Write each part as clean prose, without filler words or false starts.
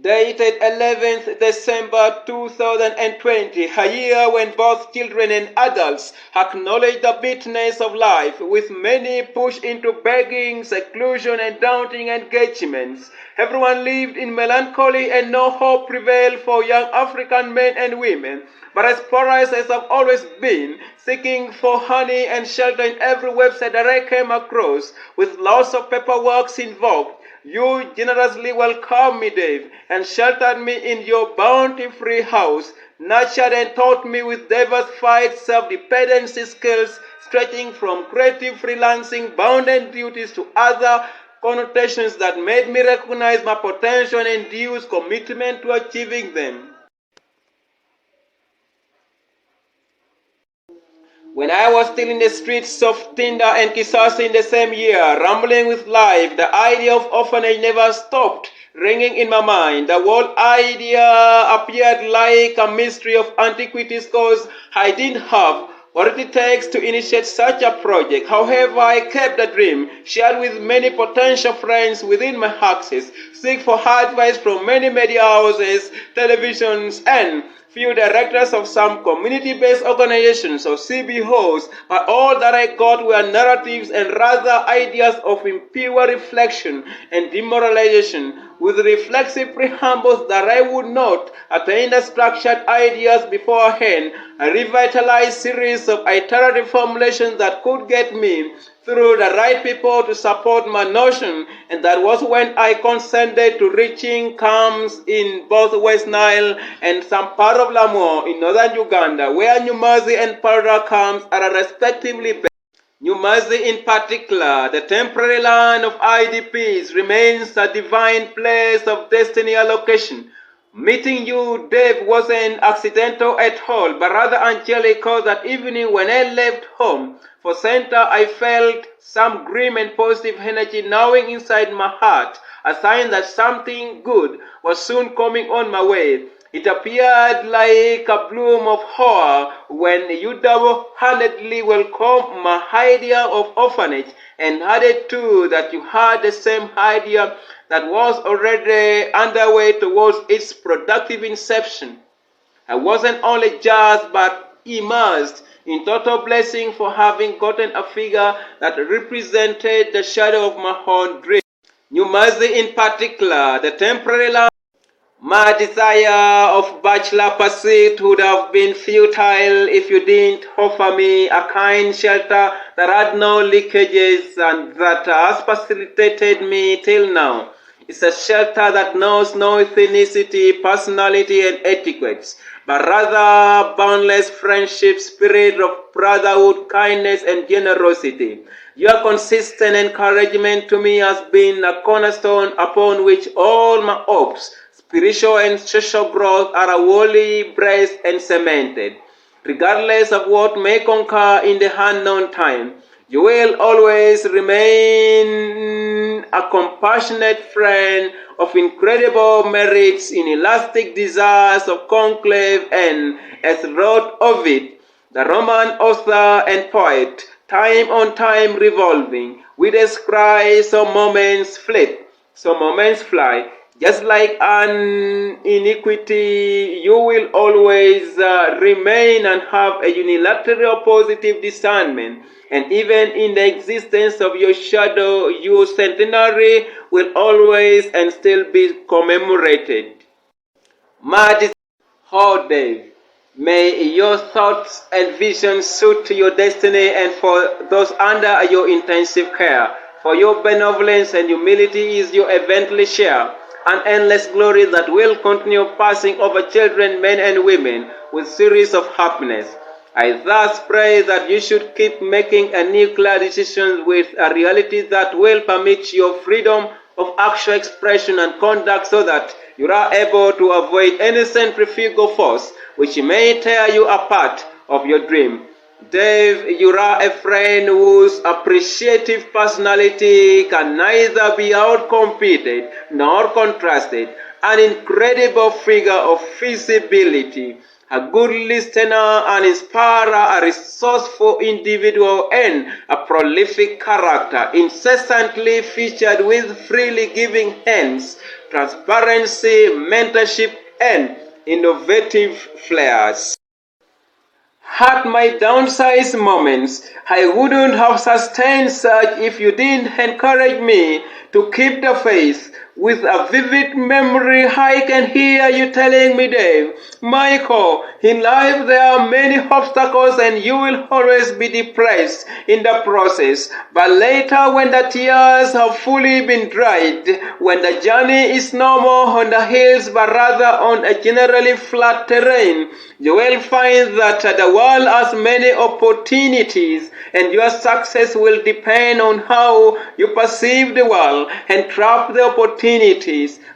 Dated 11th December 2020, a year when both children and adults acknowledge the bitterness of life, with many pushed into begging, seclusion, and daunting engagements. Everyone lived in melancholy and no hope prevailed for young African men and women. But as porous as I've always been, seeking for honey and shelter in every website that I came across, with lots of paperwork involved, you generously welcomed me, Dave, and sheltered me in your bounty-free house, nurtured and taught me with diversified self-dependency skills, stretching from creative freelancing, bounden duties to other connotations that made me recognize my potential and induce commitment to achieving them. When I was still in the streets of Tinder and Kisasi in the same year, rambling with life, the idea of orphanage never stopped ringing in my mind. The whole idea appeared like a mystery of antiquities because I didn't have what it takes to initiate such a project. However, I kept the dream, shared with many potential friends within my axis, seek for advice from many media houses, televisions, and few directors of some community-based organizations or CBOs, but all that I got were narratives and rather ideas of impure reflection and demoralization, with reflexive preambles that I would not attain the structured ideas beforehand, a revitalized series of iterative formulations that could get me through the right people to support my notion, and that was when I consented to reaching camps in both West Nile and some part of Lamour in northern Uganda, where Nyumazi and Parada camps are respectively based. Nyumazi in particular, the temporary land of IDPs, remains a divine place of destiny allocation. Meeting you, Dave, wasn't accidental at all, but rather angelic, because that evening when I left home for center, I felt some grim and positive energy gnawing inside my heart, a sign that something good was soon coming on my way. It appeared like a bloom of horror when you double-handedly welcomed my idea of orphanage and added to that you had the same idea that was already underway towards its productive inception. I wasn't only just but immersed in total blessing for having gotten a figure that represented the shadow of my own dream. Nyumazi in particular, the temporary land. My desire of bachelor pursuit would have been futile if you didn't offer me a kind shelter that had no leakages and that has facilitated me till now. It's a shelter that knows no ethnicity, personality, and etiquettes, but rather boundless friendship, spirit of brotherhood, kindness, and generosity. Your consistent encouragement to me has been a cornerstone upon which all my hopes, spiritual and social growth, are wholly braced and cemented. Regardless of what may conquer in the unknown time, you will always remain a compassionate friend of incredible merits, inelastic desires of conclave, and, as wrote Ovid, the Roman author and poet, time on time revolving, with a cry, some moments flit, some moments fly. Just like an iniquity, you will always remain and have a unilateral positive discernment. And even in the existence of your shadow, your centenary will always and still be commemorated. Oh, Dave, may your thoughts and visions suit your destiny, and for those under your intensive care, for your benevolence and humility is your eventually share, an endless glory that will continue passing over children, men, and women with series of happiness. I thus pray that you should keep making a nuclear decision with a reality that will permit your freedom of actual expression and conduct, so that you are able to avoid any centrifugal force which may tear you apart of your dream. Dave, you are a friend whose appreciative personality can neither be outcompeted nor contrasted, an incredible figure of feasibility, a good listener, an inspirer, a resourceful individual, and a prolific character, incessantly featured with freely giving hands, transparency, mentorship, and innovative flares. Had my downsized moments, I wouldn't have sustained such if you didn't encourage me to keep the faith. With a vivid memory, I can hear you telling me, Dave, Michael, in life there are many obstacles and you will always be depressed in the process. But later, when the tears have fully been dried, when the journey is no more on the hills but rather on a generally flat terrain, you will find that the world has many opportunities and your success will depend on how you perceive the world and trap the opportunities.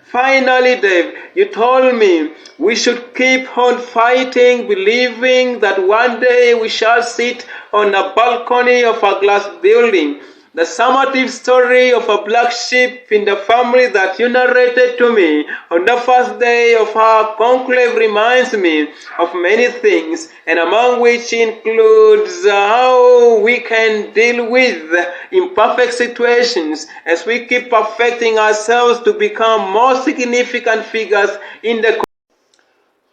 Finally, Dave, you told me we should keep on fighting, believing that one day we shall sit on a balcony of a glass building. The summative story of a black sheep in the family that you narrated to me on the first day of our conclave reminds me of many things, and among which includes how we can deal with imperfect situations as we keep perfecting ourselves to become more significant figures in the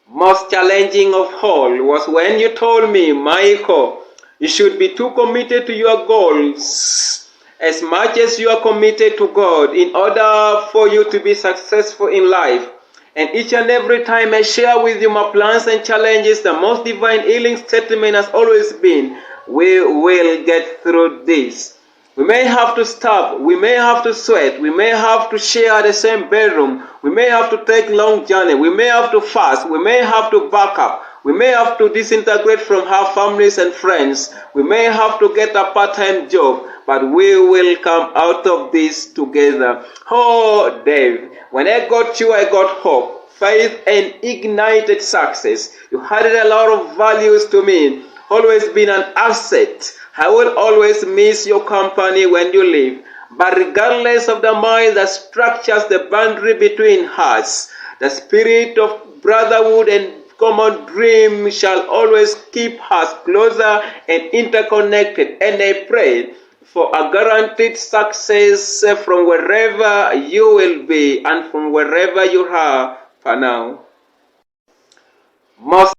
most challenging of all was when you told me, Michael, you should be too committed to your goals as much as you are committed to God in order for you to be successful in life. And each and every time I share with you my plans and challenges, the most divine healing statement has always been, we will get through this. We may have to stop, we may have to sweat, we may have to share the same bedroom, we may have to take long journey, we may have to fast, we may have to back up, we may have to disintegrate from our families and friends, we may have to get a part-time job, but we will come out of this together. Oh, Dave, when I got you, I got hope, faith, and ignited success. You added a lot of values to me, always been an asset. I will always miss your company when you leave. But regardless of the mind that structures the boundary between us, the spirit of brotherhood and common dream shall always keep us closer and interconnected. And I pray for a guaranteed success from wherever you will be and from wherever you are for now. Most